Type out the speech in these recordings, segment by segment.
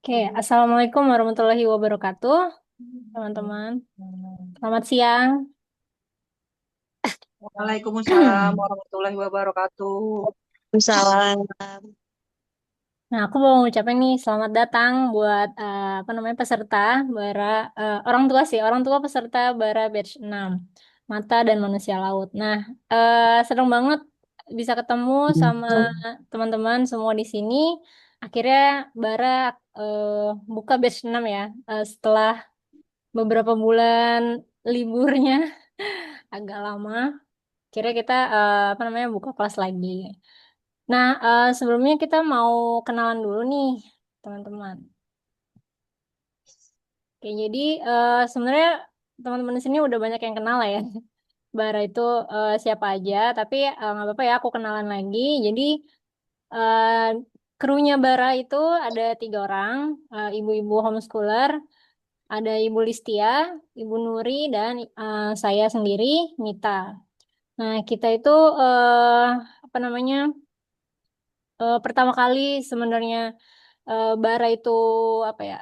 Oke, Assalamualaikum warahmatullahi wabarakatuh, teman-teman. Selamat siang. Waalaikumsalam warahmatullahi wabarakatuh. Salam. Nah, aku mau ngucapin nih selamat datang buat apa namanya peserta bara orang tua sih, orang tua peserta bara batch 6 Mata dan Manusia Laut. Nah, seneng banget bisa ketemu sama teman-teman semua di sini. Akhirnya bara eh, buka batch 6 ya, setelah beberapa bulan liburnya agak lama. Kira kita apa namanya buka kelas lagi. Nah, sebelumnya kita mau kenalan dulu nih, teman-teman. Oke, jadi sebenarnya teman-teman di sini udah banyak yang kenal lah ya. Bara itu siapa aja, tapi nggak apa-apa ya, aku kenalan lagi. Jadi eh, krunya Bara itu ada 3 orang, ibu-ibu homeschooler, ada Ibu Listia, Ibu Nuri, dan saya sendiri, Mita. Nah, kita itu eh, apa namanya? Pertama kali sebenarnya Bara itu apa ya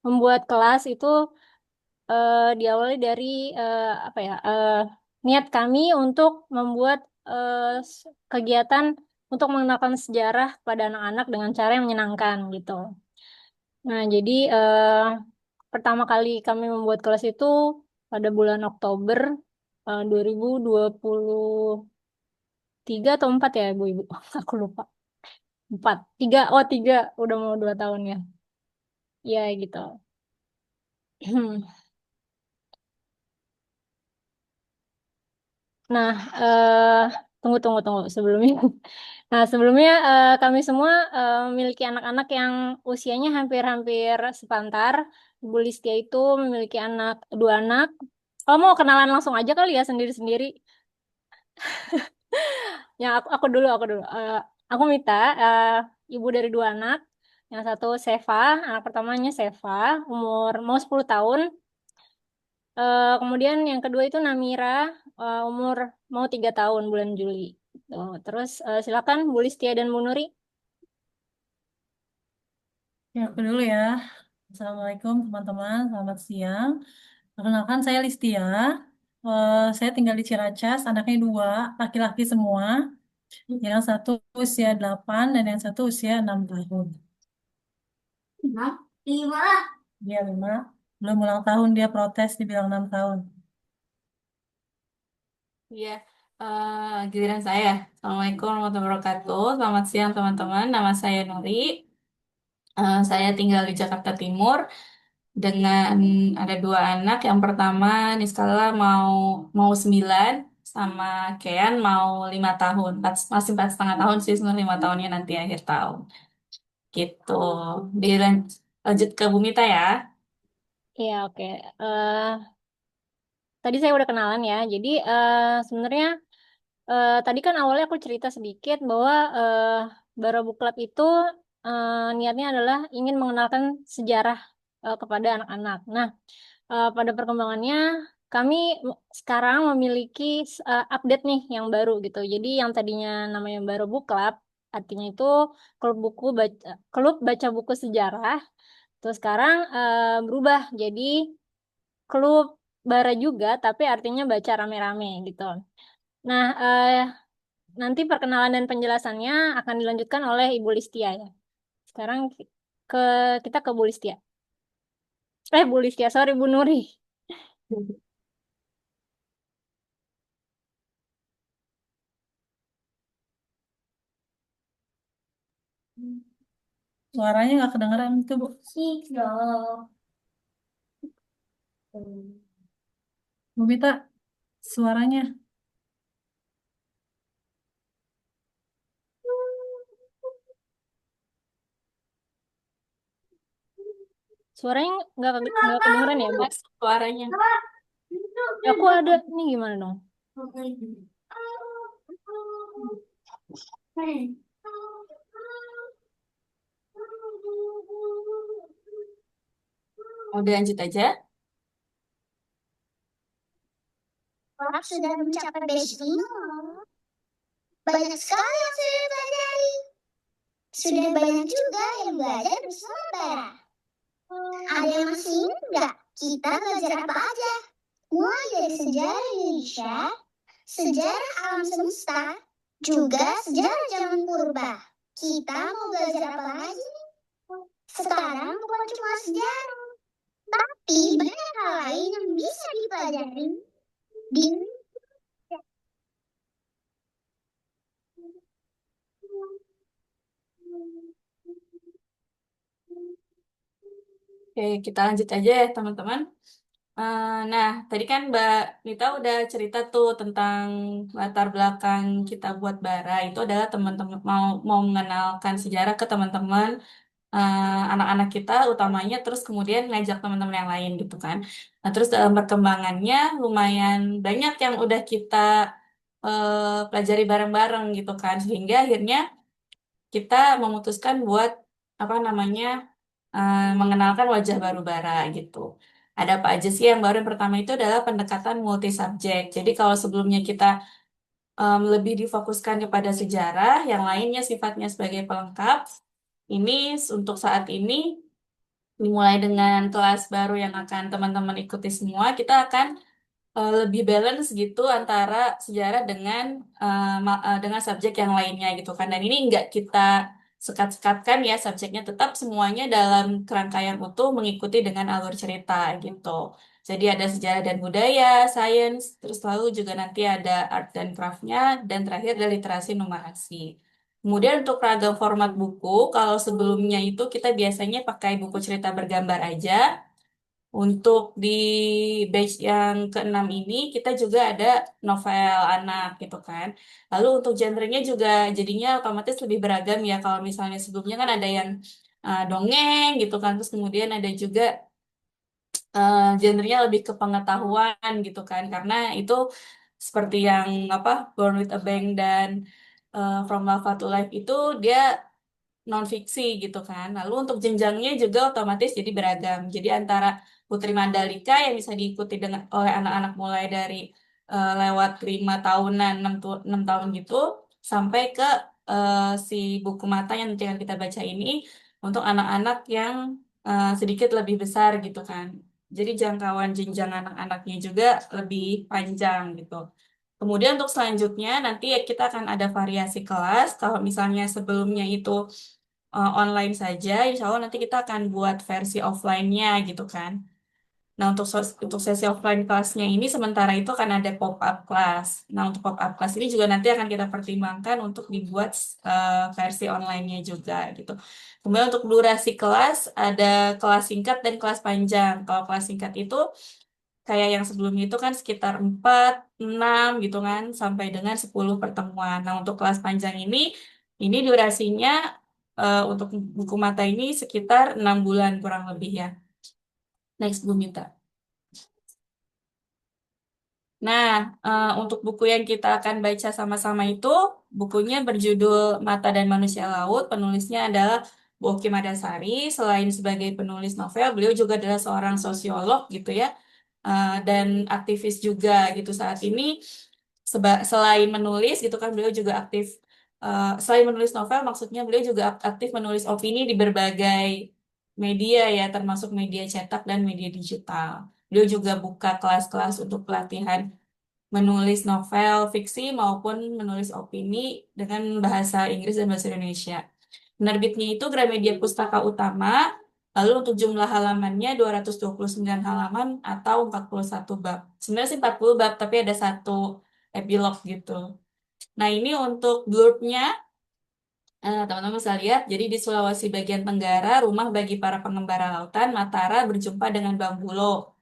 membuat kelas itu diawali dari apa ya niat kami untuk membuat kegiatan untuk mengenalkan sejarah pada anak-anak dengan cara yang menyenangkan gitu. Nah, jadi pertama kali kami membuat kelas itu pada bulan Oktober 2023 atau 4 ya, Bu Ibu. Aku lupa. 4, 3, oh 3, udah mau 2 tahun ya. Ya gitu. Nah, tunggu, tunggu, tunggu. Sebelumnya, nah sebelumnya kami semua memiliki anak-anak yang usianya hampir-hampir sepantar. Ibu Listia itu memiliki 2 anak. Oh, mau kenalan langsung aja kali ya sendiri-sendiri. Ya, aku dulu. Aku Mita, ibu dari 2 anak. Yang satu Seva, anak pertamanya Seva, umur mau 10 tahun. Kemudian yang kedua itu Namira, umur mau 3 tahun bulan Juli. Tuh, terus silakan Bu Listia dan Bu Nuri. Ya, aku dulu ya. Assalamualaikum teman-teman, selamat siang. Perkenalkan saya Listia. Saya tinggal di Ciracas, anaknya 2, laki-laki semua. Yang satu usia 8 dan yang satu usia 6 tahun. Hah? 5? Dia 5. Belum ulang tahun, dia protes dibilang 6 tahun. Iya, giliran saya. Assalamualaikum warahmatullahi wabarakatuh. Selamat siang teman-teman. Nama saya Nuri. Saya tinggal di Jakarta Timur dengan ada 2 anak. Yang pertama Niskala mau mau 9 sama Kean mau 5 tahun. Masih 4,5 tahun sih sebenarnya 5 tahunnya nanti akhir tahun. Gitu. Lanjut ke Bumita ya. Iya, oke. Tadi saya udah kenalan ya. Jadi sebenarnya tadi kan awalnya aku cerita sedikit bahwa Bara Book Club itu niatnya adalah ingin mengenalkan sejarah kepada anak-anak. Nah, pada perkembangannya kami sekarang memiliki update nih yang baru gitu. Jadi yang tadinya namanya Bara Book Club, artinya itu klub baca buku sejarah. Terus sekarang berubah jadi klub bara juga, tapi artinya baca rame-rame gitu. Nah, nanti perkenalan dan penjelasannya akan dilanjutkan oleh Ibu Listia ya. Sekarang ke kita ke Bu Listia. Bu Listia, sorry Bu Nuri. Suaranya nggak kedengeran itu, Bu. Bu Mita, suaranya. Suaranya nggak kedengeran ya, Bu? Suaranya. Ya, aku ada. Ini gimana dong? Udah lanjut aja. Sudah mencapai basic. Banyak sekali yang saya pelajari. Sudah banyak juga yang belajar bersama Bara. Ada yang masih ingat nggak kita belajar apa aja? Mulai dari sejarah Indonesia, sejarah alam semesta, juga sejarah zaman purba. Kita mau belajar apa lagi? Sekarang bukan cuma sejarah, tapi banyak hal lain yang bisa dipelajari di Oke, kita lanjut aja ya teman-teman. Nah, tadi kan Mbak Nita udah cerita tuh tentang latar belakang kita buat Bara. Itu adalah teman-teman mau mau mengenalkan sejarah ke teman-teman anak-anak kita utamanya, terus kemudian ngajak teman-teman yang lain gitu kan. Nah, terus dalam perkembangannya lumayan banyak yang udah kita pelajari bareng-bareng gitu kan, sehingga akhirnya kita memutuskan buat apa namanya mengenalkan wajah baru Bara gitu. Ada apa aja sih yang baru? Yang pertama itu adalah pendekatan multi subjek. Jadi kalau sebelumnya kita lebih difokuskan kepada sejarah, yang lainnya sifatnya sebagai pelengkap. Ini untuk saat ini dimulai dengan kelas baru yang akan teman-teman ikuti semua, kita akan lebih balance gitu antara sejarah dengan dengan subjek yang lainnya gitu kan. Dan ini nggak kita sekat-sekatkan ya subjeknya, tetap semuanya dalam kerangkaian utuh mengikuti dengan alur cerita gitu. Jadi ada sejarah dan budaya, sains, terus lalu juga nanti ada art dan craftnya, dan terakhir ada literasi numerasi. Kemudian untuk ragam format buku, kalau sebelumnya itu kita biasanya pakai buku cerita bergambar aja. Untuk di batch yang keenam ini kita juga ada novel anak gitu kan. Lalu untuk genrenya juga jadinya otomatis lebih beragam ya. Kalau misalnya sebelumnya kan ada yang dongeng gitu kan. Terus kemudian ada juga genrenya lebih ke pengetahuan gitu kan. Karena itu seperti yang apa Born with a Bang dan From Lava to Life itu dia non fiksi gitu kan. Lalu untuk jenjangnya juga otomatis jadi beragam. Jadi antara Putri Mandalika yang bisa diikuti dengan oleh anak-anak mulai dari lewat 5 tahunan, 6 tahun gitu, sampai ke si buku mata yang nanti akan kita baca ini untuk anak-anak yang sedikit lebih besar gitu kan. Jadi jangkauan jenjang anak-anaknya juga lebih panjang gitu. Kemudian untuk selanjutnya nanti kita akan ada variasi kelas. Kalau misalnya sebelumnya itu online saja, insya Allah nanti kita akan buat versi offline-nya gitu kan. Nah, untuk sesi offline kelasnya ini sementara itu akan ada pop-up class. Nah, untuk pop-up class ini juga nanti akan kita pertimbangkan untuk dibuat versi online-nya juga gitu. Kemudian untuk durasi kelas ada kelas singkat dan kelas panjang. Kalau kelas singkat itu kayak yang sebelumnya itu kan sekitar 4, 6 gitu kan, sampai dengan 10 pertemuan. Nah, untuk kelas panjang ini durasinya untuk buku mata ini sekitar 6 bulan kurang lebih ya. Next, Bu Minta. Nah, untuk buku yang kita akan baca sama-sama itu, bukunya berjudul Mata dan Manusia Laut. Penulisnya adalah Bu Oki Madasari. Selain sebagai penulis novel, beliau juga adalah seorang sosiolog gitu ya, dan aktivis juga gitu saat ini. Selain menulis gitu kan, beliau juga aktif. Selain menulis novel, maksudnya beliau juga aktif menulis opini di berbagai media ya, termasuk media cetak dan media digital. Beliau juga buka kelas-kelas untuk pelatihan menulis novel fiksi maupun menulis opini dengan bahasa Inggris dan bahasa Indonesia. Penerbitnya itu Gramedia Pustaka Utama, lalu untuk jumlah halamannya 229 halaman atau 41 bab. Sebenarnya sih 40 bab, tapi ada satu epilog gitu. Nah, ini untuk blurbnya, teman-teman bisa lihat, jadi di Sulawesi bagian Tenggara, rumah bagi para pengembara lautan, Matara berjumpa dengan Bambulo.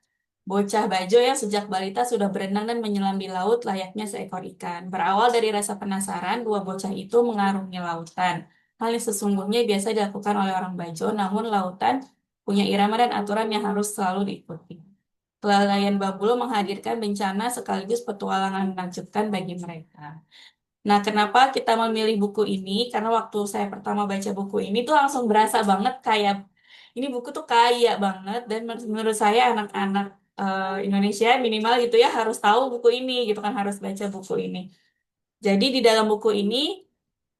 Bocah Bajo yang sejak balita sudah berenang dan menyelam di laut layaknya seekor ikan. Berawal dari rasa penasaran, dua bocah itu mengarungi lautan. Hal yang sesungguhnya biasa dilakukan oleh orang Bajo, namun lautan punya irama dan aturan yang harus selalu diikuti. Kelalaian Babulo menghadirkan bencana sekaligus petualangan menakjubkan bagi mereka. Nah, kenapa kita memilih buku ini? Karena waktu saya pertama baca buku ini tuh langsung berasa banget kayak ini buku tuh kaya banget dan menurut saya anak-anak Indonesia minimal gitu ya harus tahu buku ini gitu kan, harus baca buku ini. Jadi di dalam buku ini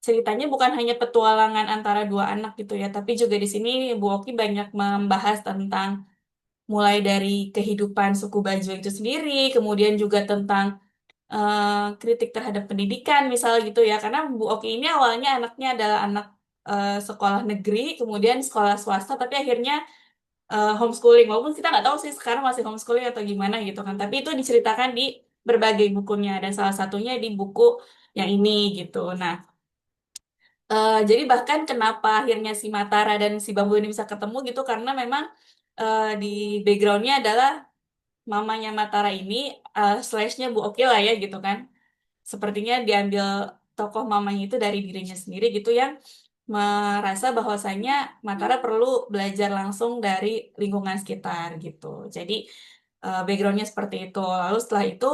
ceritanya bukan hanya petualangan antara dua anak gitu ya, tapi juga di sini Bu Oki banyak membahas tentang mulai dari kehidupan suku Bajo itu sendiri, kemudian juga tentang kritik terhadap pendidikan misal gitu ya, karena Bu Oki ini awalnya anaknya adalah anak sekolah negeri, kemudian sekolah swasta, tapi akhirnya homeschooling, walaupun kita nggak tahu sih sekarang masih homeschooling atau gimana gitu kan, tapi itu diceritakan di berbagai bukunya dan salah satunya di buku yang ini gitu. Nah, jadi bahkan kenapa akhirnya si Matara dan si Bambu ini bisa ketemu gitu karena memang di backgroundnya adalah mamanya Matara ini slashnya Bu Oki lah ya gitu kan. Sepertinya diambil tokoh mamanya itu dari dirinya sendiri gitu yang merasa bahwasanya Matara perlu belajar langsung dari lingkungan sekitar gitu. Jadi backgroundnya seperti itu. Lalu setelah itu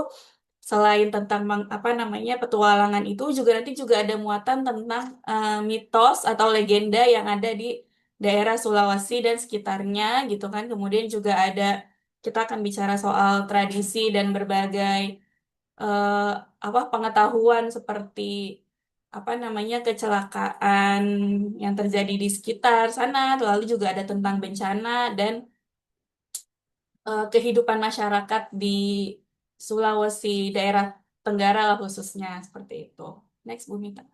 selain tentang apa namanya petualangan itu juga nanti juga ada muatan tentang mitos atau legenda yang ada di daerah Sulawesi dan sekitarnya gitu kan. Kemudian juga ada kita akan bicara soal tradisi dan berbagai eh, apa pengetahuan seperti apa namanya kecelakaan yang terjadi di sekitar sana, lalu juga ada tentang bencana dan kehidupan masyarakat di Sulawesi daerah Tenggara lah khususnya seperti itu. Next, Bu Mita.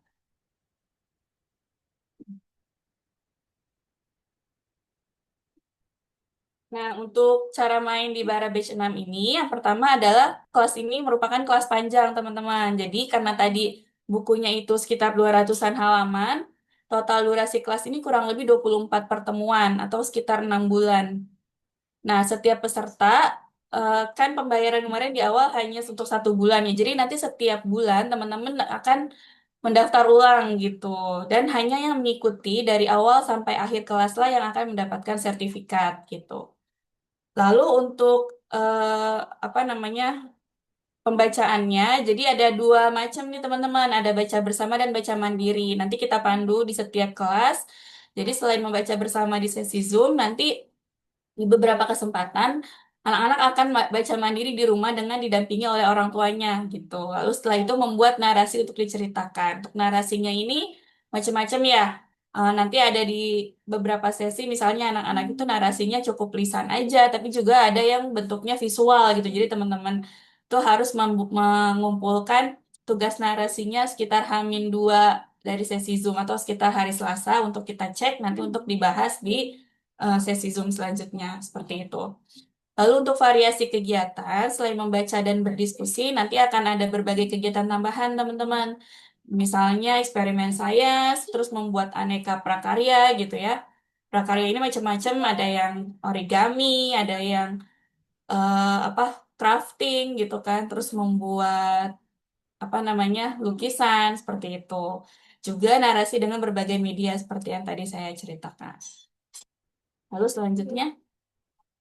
Nah, untuk cara main di Bara Batch 6 ini, yang pertama adalah kelas ini merupakan kelas panjang, teman-teman. Jadi, karena tadi bukunya itu sekitar 200-an halaman, total durasi kelas ini kurang lebih 24 pertemuan atau sekitar 6 bulan. Nah, setiap peserta kan pembayaran kemarin di awal hanya untuk 1 bulan ya. Jadi nanti setiap bulan teman-teman akan mendaftar ulang gitu. Dan hanya yang mengikuti dari awal sampai akhir kelas lah yang akan mendapatkan sertifikat gitu. Lalu untuk apa namanya pembacaannya, jadi ada dua macam nih teman-teman. Ada baca bersama dan baca mandiri. Nanti kita pandu di setiap kelas. Jadi selain membaca bersama di sesi Zoom, nanti di beberapa kesempatan, anak-anak akan baca mandiri di rumah dengan didampingi oleh orang tuanya gitu. Lalu setelah itu membuat narasi untuk diceritakan. Untuk narasinya ini macam-macam ya. Nanti ada di beberapa sesi, misalnya anak-anak itu narasinya cukup lisan aja, tapi juga ada yang bentuknya visual gitu. Jadi teman-teman tuh harus mengumpulkan tugas narasinya sekitar H-2 dari sesi Zoom atau sekitar hari Selasa untuk kita cek nanti untuk dibahas di sesi Zoom selanjutnya seperti itu. Lalu untuk variasi kegiatan, selain membaca dan berdiskusi, nanti akan ada berbagai kegiatan tambahan, teman-teman. Misalnya eksperimen sains, terus membuat aneka prakarya gitu ya. Prakarya ini macam-macam, ada yang origami, ada yang apa crafting gitu kan, terus membuat apa namanya lukisan seperti itu. Juga narasi dengan berbagai media seperti yang tadi saya ceritakan. Lalu selanjutnya.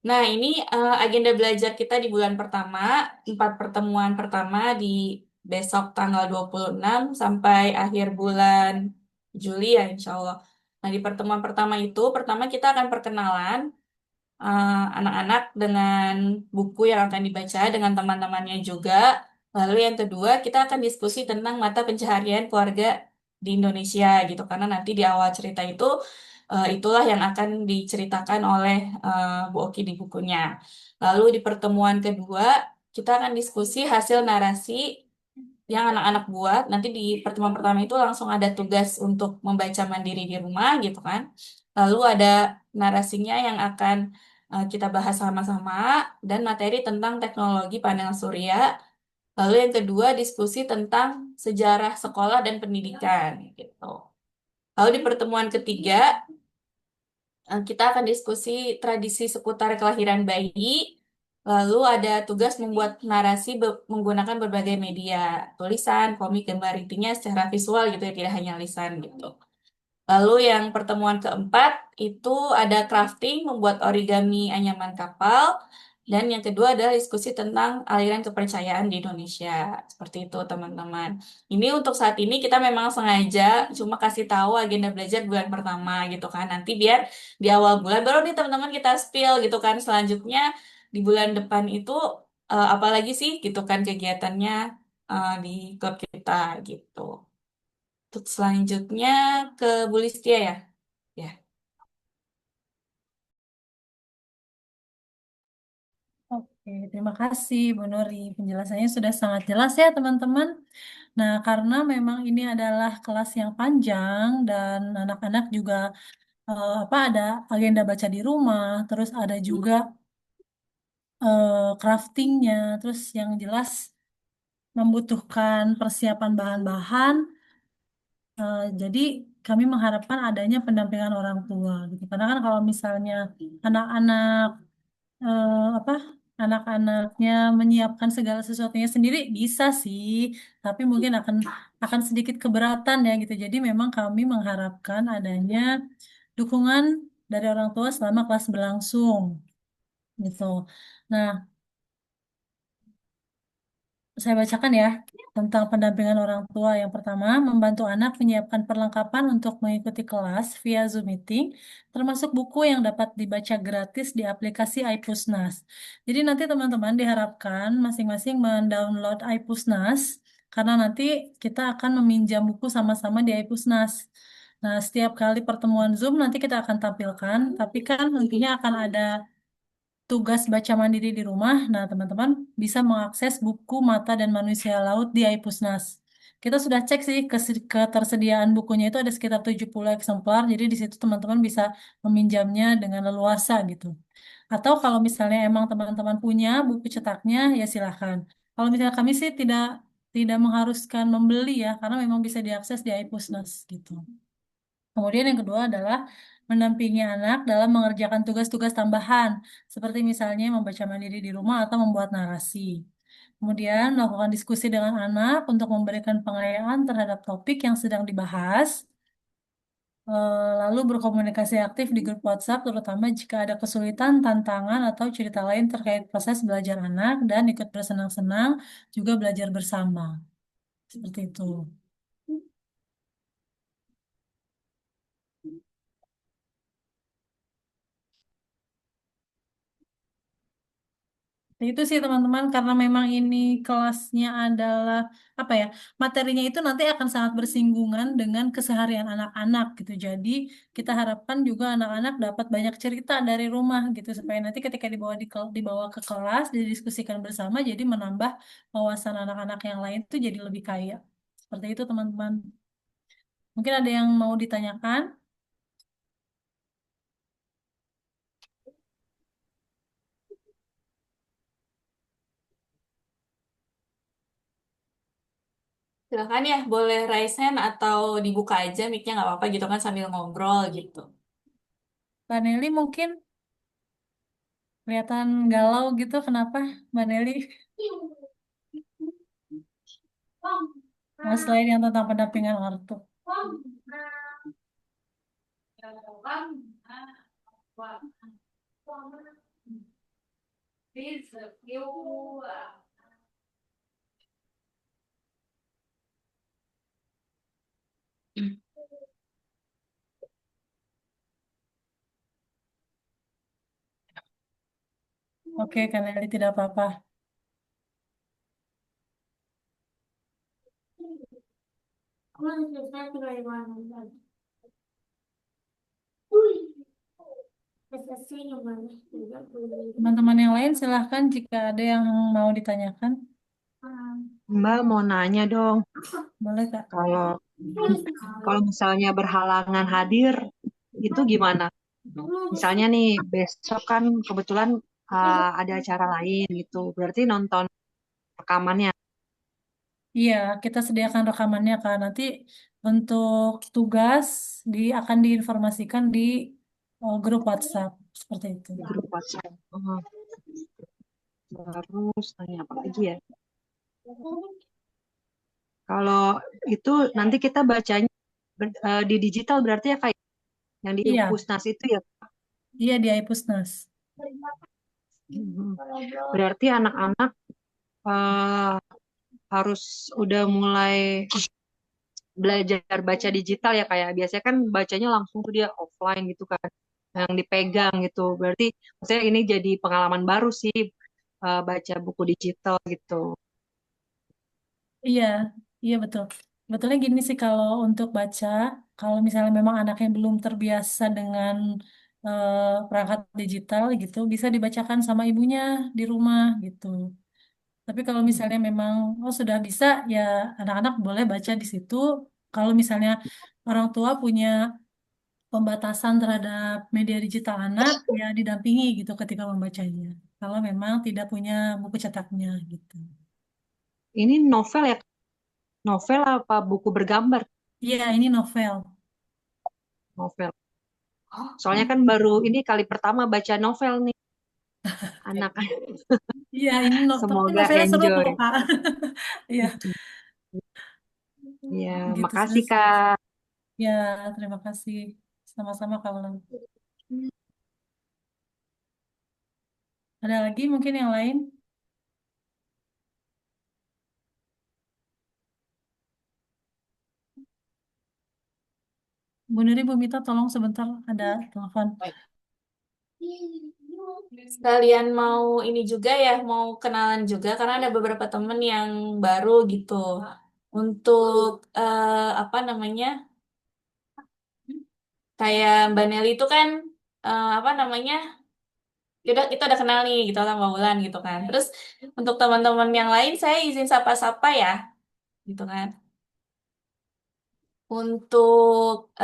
Nah, ini agenda belajar kita di bulan pertama, 4 pertemuan pertama di besok tanggal 26 sampai akhir bulan Juli ya, insya Allah. Nah, di pertemuan pertama itu, pertama kita akan perkenalan anak-anak dengan buku yang akan dibaca dengan teman-temannya juga. Lalu yang kedua, kita akan diskusi tentang mata pencaharian keluarga di Indonesia gitu. Karena nanti di awal cerita itu, itulah yang akan diceritakan oleh Bu Oki di bukunya. Lalu di pertemuan kedua, kita akan diskusi hasil narasi yang anak-anak buat. Nanti di pertemuan pertama itu langsung ada tugas untuk membaca mandiri di rumah gitu kan. Lalu ada narasinya yang akan kita bahas sama-sama dan materi tentang teknologi panel surya. Lalu yang kedua diskusi tentang sejarah sekolah dan pendidikan gitu. Lalu di pertemuan ketiga kita akan diskusi tradisi seputar kelahiran bayi. Lalu ada tugas membuat narasi menggunakan berbagai media, tulisan, komik, gambar, intinya secara visual gitu ya, tidak hanya lisan gitu. Lalu yang pertemuan keempat itu ada crafting, membuat origami anyaman kapal. Dan yang kedua adalah diskusi tentang aliran kepercayaan di Indonesia. Seperti itu teman-teman. Ini untuk saat ini kita memang sengaja cuma kasih tahu agenda belajar bulan pertama gitu kan. Nanti biar di awal bulan baru nih teman-teman kita spill gitu kan. Selanjutnya di bulan depan itu apalagi sih gitu kan kegiatannya di klub kita gitu. Untuk selanjutnya ke Bu Listia ya. Ya. Oke, terima kasih Bu Nuri. Penjelasannya sudah sangat jelas ya teman-teman. Nah, karena memang ini adalah kelas yang panjang dan anak-anak juga ada agenda baca di rumah, terus ada juga craftingnya, terus yang jelas membutuhkan persiapan bahan-bahan. Jadi kami mengharapkan adanya pendampingan orang tua gitu. Karena kan kalau misalnya anak-anak apa anak-anaknya menyiapkan segala sesuatunya sendiri bisa sih, tapi mungkin akan sedikit keberatan ya gitu. Jadi memang kami mengharapkan adanya dukungan dari orang tua selama kelas berlangsung gitu. Nah, saya bacakan ya tentang pendampingan orang tua. Yang pertama, membantu anak menyiapkan perlengkapan untuk mengikuti kelas via Zoom meeting, termasuk buku yang dapat dibaca gratis di aplikasi iPusnas. Jadi nanti teman-teman diharapkan masing-masing mendownload iPusnas, karena nanti kita akan meminjam buku sama-sama di iPusnas. Nah, setiap kali pertemuan Zoom nanti kita akan tampilkan, tapi kan nantinya akan ada tugas baca mandiri di rumah. Nah, teman-teman bisa mengakses buku Mata dan Manusia Laut di iPusnas. Kita sudah cek sih ketersediaan bukunya itu ada sekitar 70 eksemplar. Jadi di situ teman-teman bisa meminjamnya dengan leluasa gitu. Atau kalau misalnya emang teman-teman punya buku cetaknya, ya silahkan. Kalau misalnya kami sih tidak tidak mengharuskan membeli ya, karena memang bisa diakses di iPusnas gitu. Kemudian yang kedua adalah mendampingi anak dalam mengerjakan tugas-tugas tambahan, seperti misalnya membaca mandiri di rumah atau membuat narasi. Kemudian melakukan diskusi dengan anak untuk memberikan pengayaan terhadap topik yang sedang dibahas. Lalu berkomunikasi aktif di grup WhatsApp, terutama jika ada kesulitan, tantangan, atau cerita lain terkait proses belajar anak, dan ikut bersenang-senang, juga belajar bersama. Seperti itu. Nah, itu sih teman-teman, karena memang ini kelasnya adalah apa ya, materinya itu nanti akan sangat bersinggungan dengan keseharian anak-anak gitu. Jadi kita harapkan juga anak-anak dapat banyak cerita dari rumah gitu, supaya nanti ketika dibawa ke kelas didiskusikan bersama, jadi menambah wawasan anak-anak yang lain itu jadi lebih kaya. Seperti itu teman-teman. Mungkin ada yang mau ditanyakan? Silakan ya, boleh raise hand atau dibuka aja mic-nya nggak apa-apa gitu kan sambil ngobrol gitu. Mbak Nelly mungkin kelihatan galau gitu, kenapa Mbak Nelly? Nah, selain yang tentang pendampingan ortu. Oke, Kak Nelly tidak apa-apa. Teman-teman yang lain silahkan jika ada yang mau ditanyakan. Mbak mau nanya dong, Boleh, Kak. kalau kalau misalnya berhalangan hadir, itu gimana? Misalnya nih, besok kan kebetulan ada acara lain gitu, berarti nonton rekamannya. Iya, kita sediakan rekamannya, Kak. Nanti untuk tugas akan diinformasikan di grup WhatsApp. Seperti itu. Di grup WhatsApp. Oh, terus tanya apa lagi ya? Kalau itu nanti kita bacanya di digital berarti ya kayak yang di Iya, Pusnas itu ya. iya di iPusnas. Mhm. Berarti anak-anak eh, harus udah mulai belajar baca digital ya, kayak biasanya kan bacanya langsung tuh dia offline gitu kan, yang dipegang gitu. Berarti maksudnya ini jadi pengalaman baru sih, baca buku digital gitu. Iya, iya betul. Betulnya gini sih kalau untuk baca, kalau misalnya memang anaknya belum terbiasa dengan perangkat digital gitu, bisa dibacakan sama ibunya di rumah gitu. Tapi kalau misalnya memang oh sudah bisa, ya anak-anak boleh baca di situ. Kalau misalnya orang tua punya pembatasan terhadap media digital anak, ya didampingi gitu ketika membacanya. Kalau memang tidak punya buku cetaknya gitu. Ini novel ya? Novel apa buku bergambar? Iya, ini novel. Novel. Soalnya kan baru ini kali pertama baca novel nih anak. Iya, ini tapi Semoga novelnya seru kok, enjoy. Kak. Iya, Ya, gitu makasih terus. Kak. Ya, terima kasih. Sama-sama kalau ada lagi mungkin yang lain. Bu Nuri, Bu Mita, tolong sebentar ada telepon. Sekalian mau ini juga ya, mau kenalan juga karena ada beberapa temen yang baru gitu. Untuk apa namanya? Kayak Mbak Nelly itu kan apa namanya? Kita udah kenal nih gitu sama Wulan gitu kan. Terus untuk teman-teman yang lain saya izin sapa-sapa ya, gitu kan. Untuk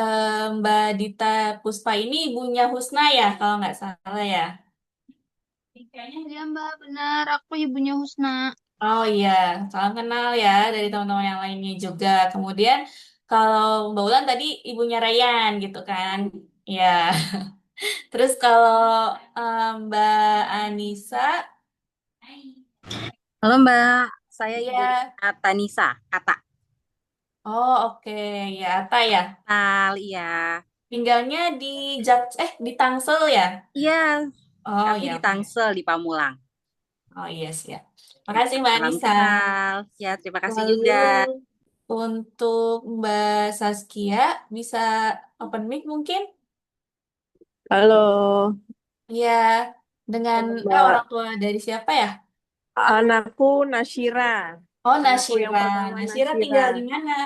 Mbak Dita Puspa ini ibunya Husna ya, kalau nggak salah ya. Iya Mbak, benar. Aku ibunya Husna. Oh iya, salam kenal ya dari teman-teman yang lainnya juga. Kemudian kalau Mbak Ulan tadi ibunya Rayyan gitu kan. Ya. Terus kalau Mbak Anissa, Halo Mbak, saya ibunya iya. Kata Nisa. Kata. Oh oke, ya Ata ya. Tal, iya. Tinggalnya di Tangsel ya. Iya, Oh kami ya, di oke. Tangsel, di Pamulang. Oh iya sih ya. Ya, Makasih Mbak salam Anissa. kenal. Ya, terima kasih Lalu juga. untuk Mbak Saskia bisa open mic mungkin? Halo, Iya, dengan orang Mbak. tua dari siapa ya? Anakku Nashira. Oh, Anakku yang Nashira. pertama Nashira tinggal di Nashira. mana?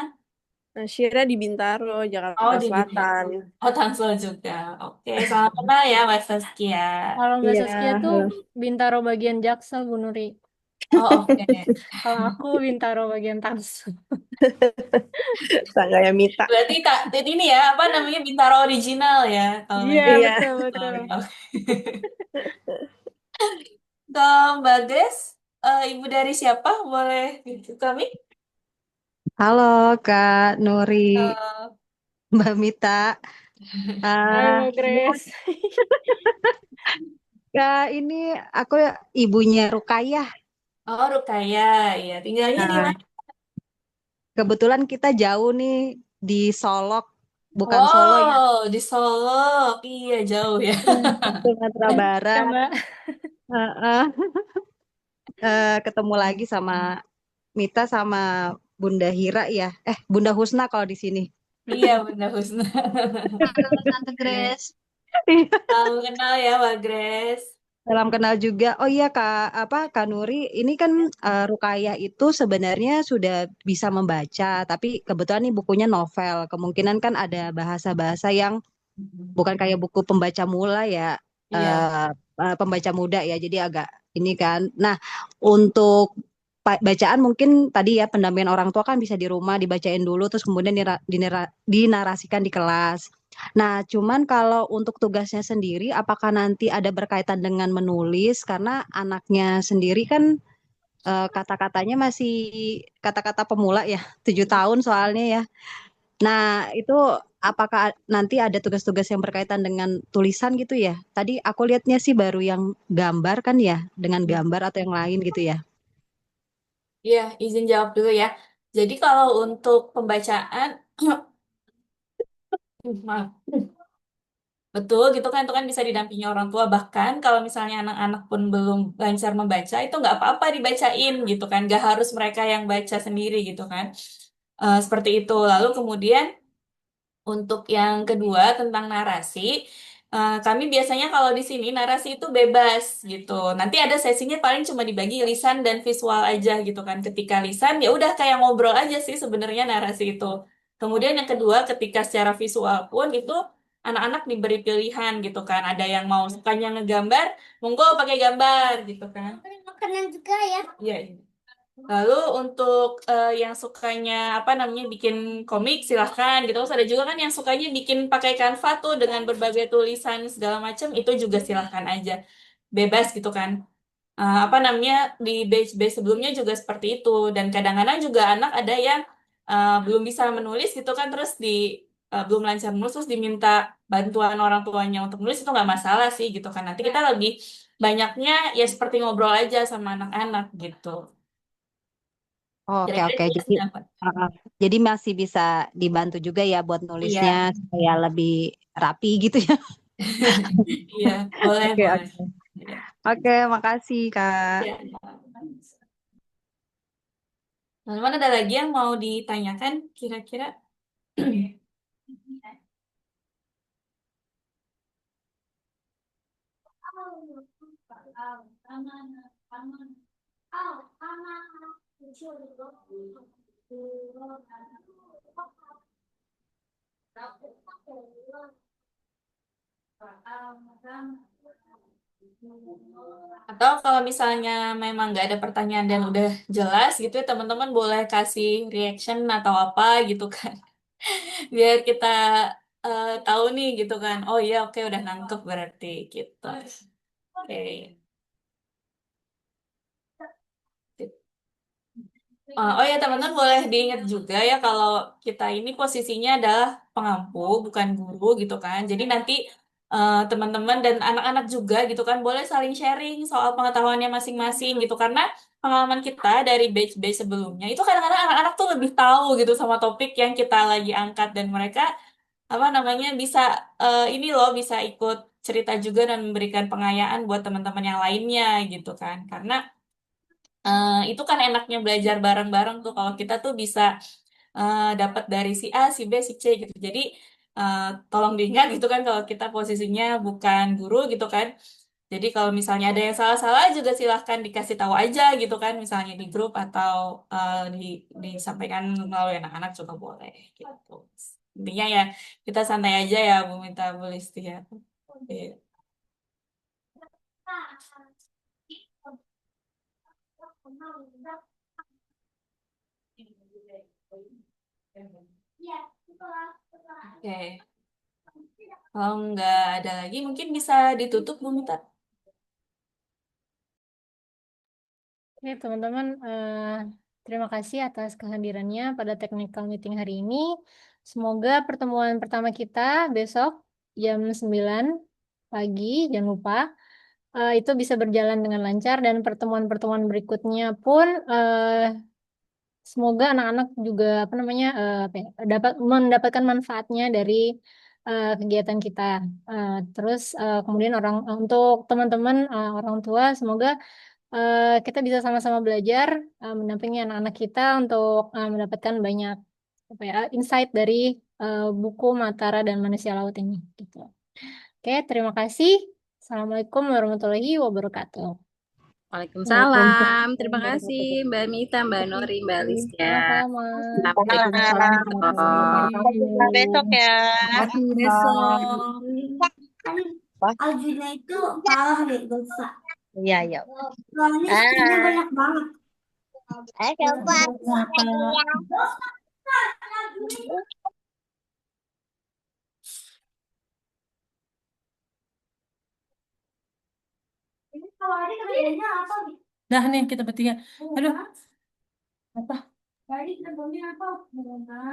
Nashira di Bintaro, Oh, Jakarta di Bintaro. Selatan. Oh, Tangsel juga. Oke, salam kenal ya, Mbak Saskia. Kalau Mbak Iya, Saskia tuh halo. Bintaro bagian Jaksel, Bu Nuri. Oh, oke. Kalau aku Bintaro bagian Tangsel. Tangganya Mita. Berarti tak ini ya, apa namanya Bintaro original ya, kalau Iya, memang. Iya, betul, Oh, betul. iya. Ke Mbak Grace, ibu dari siapa? Boleh gitu kami? Halo Kak Nuri, Eh, Mbak Mita. Hai Ah, Mbak ini Grace. Kak, ini aku ibunya Rukayah. oh, Rukaya, ya. Tinggalnya di Nah, mana? kebetulan kita jauh nih di Solok, bukan Solo ya, Wow, di Solo. Iya, jauh ya. Sumatera Ya, Barat. Mbak. Heeh. Ketemu lagi sama Mita sama Bunda Hira ya. Bunda Husna kalau di sini. Iya, Bunda Husna. Halo Tante Grace. Salam kenal ya, Mbak Grace. Salam kenal juga. Oh iya Kak Nuri, ini kan Rukayah itu sebenarnya sudah bisa membaca, tapi kebetulan ini bukunya novel. Kemungkinan kan ada bahasa-bahasa yang bukan kayak buku pembaca mula ya, Iya. eh, pembaca muda ya. Jadi agak ini kan. Nah, untuk bacaan mungkin tadi ya pendampingan orang tua kan bisa di rumah dibacain dulu, terus kemudian dinarasikan di kelas. Nah, cuman kalau untuk tugasnya sendiri, apakah nanti ada berkaitan dengan menulis? Karena anaknya sendiri kan kata-katanya masih kata-kata pemula ya, 7 tahun soalnya ya. Nah, itu apakah nanti ada tugas-tugas yang berkaitan dengan tulisan gitu ya? Tadi aku lihatnya sih baru yang gambar kan ya, dengan gambar atau yang lain gitu ya. Iya, izin jawab dulu ya. Jadi kalau untuk pembacaan, maaf. Betul gitu kan, itu kan bisa didampingi orang tua. Bahkan kalau misalnya anak-anak pun belum lancar membaca, itu nggak apa-apa dibacain gitu kan. Nggak harus mereka yang baca sendiri gitu kan. Seperti itu. Lalu kemudian untuk yang kedua tentang narasi, Kami biasanya kalau di sini narasi itu bebas gitu. Nanti ada sesinya paling cuma dibagi lisan dan visual aja gitu kan. Ketika lisan ya udah kayak ngobrol aja sih sebenarnya narasi itu. Kemudian yang kedua, ketika secara visual pun itu anak-anak diberi pilihan gitu kan. Ada yang mau sukanya ngegambar, monggo pakai gambar gitu kan. Makanan juga ya. Iya, iya. Lalu untuk yang sukanya apa namanya bikin komik silahkan gitu. Terus ada juga kan yang sukanya bikin pakai Canva tuh dengan berbagai tulisan segala macam itu juga silahkan aja. Bebas gitu kan. Apa namanya di batch-batch sebelumnya juga seperti itu dan kadang-kadang juga anak ada yang belum bisa menulis gitu kan terus belum lancar menulis terus diminta bantuan orang tuanya untuk menulis itu nggak masalah sih gitu kan. Nanti kita lebih banyaknya ya seperti ngobrol aja sama anak-anak gitu. Oke, Kira-kira oke. itu Jadi, sih dapat. uh, jadi masih bisa dibantu juga ya buat nulisnya Iya, supaya lebih rapi gitu ya. iya, boleh, Oke, boleh. oke. Iya, Oke, makasih, Kak. iya. Teman-teman ada lagi yang mau ditanyakan kira-kira? Atau kalau misalnya memang nggak ada pertanyaan dan udah jelas gitu ya, teman-teman boleh kasih reaction atau apa gitu kan. Biar kita tahu nih gitu kan. Oh iya, oke udah nangkep berarti gitu. Oke. Oh ya teman-teman boleh diingat juga ya kalau kita ini posisinya adalah pengampu bukan guru gitu kan. Jadi nanti teman-teman dan anak-anak juga gitu kan boleh saling sharing soal pengetahuannya masing-masing gitu karena pengalaman kita dari batch-batch sebelumnya itu kadang-kadang anak-anak tuh lebih tahu gitu sama topik yang kita lagi angkat dan mereka apa namanya bisa ini loh bisa ikut cerita juga dan memberikan pengayaan buat teman-teman yang lainnya gitu kan. Karena itu kan enaknya belajar bareng-bareng tuh kalau kita tuh bisa dapat dari si A, si B, si C gitu. Jadi eh, tolong diingat gitu kan kalau kita posisinya bukan guru gitu kan. Jadi kalau misalnya ada yang salah-salah juga silahkan dikasih tahu aja gitu kan, misalnya di grup atau disampaikan melalui anak-anak juga boleh gitu. Intinya ya kita santai aja ya Bu Mita, Bu Listi ya. Iya. Oke. Kalau nggak ada lagi, mungkin bisa ditutup, Bu Mita. Oke, teman-teman, terima kasih atas kehadirannya pada technical meeting hari ini. Semoga pertemuan pertama kita besok jam 9 pagi, jangan lupa, itu bisa berjalan dengan lancar dan pertemuan-pertemuan berikutnya pun semoga anak-anak juga apa namanya apa ya, dapat mendapatkan manfaatnya dari kegiatan kita. Terus kemudian untuk teman-teman orang tua semoga kita bisa sama-sama belajar mendampingi anak-anak kita untuk mendapatkan banyak apa ya insight dari buku Matara dan Manusia Laut ini. Gitu. Oke, terima kasih. Assalamualaikum warahmatullahi wabarakatuh. Waalaikumsalam. Terima kasih Mbak Mita, Mbak Nori, Mbak Listia. Sama-sama. Sampai Waalaikumsalam warahmatullahi besok. wabarakatuh. Sampai besok ya. Makasih besok. Aljuna itu kalah deh dosa. Iya, iya. Soalnya istrinya banyak banget. Coba. Ini kalau ada kerjanya apa? Dah nih kita bertiga. Aduh, apa? Tadi kerjanya apa?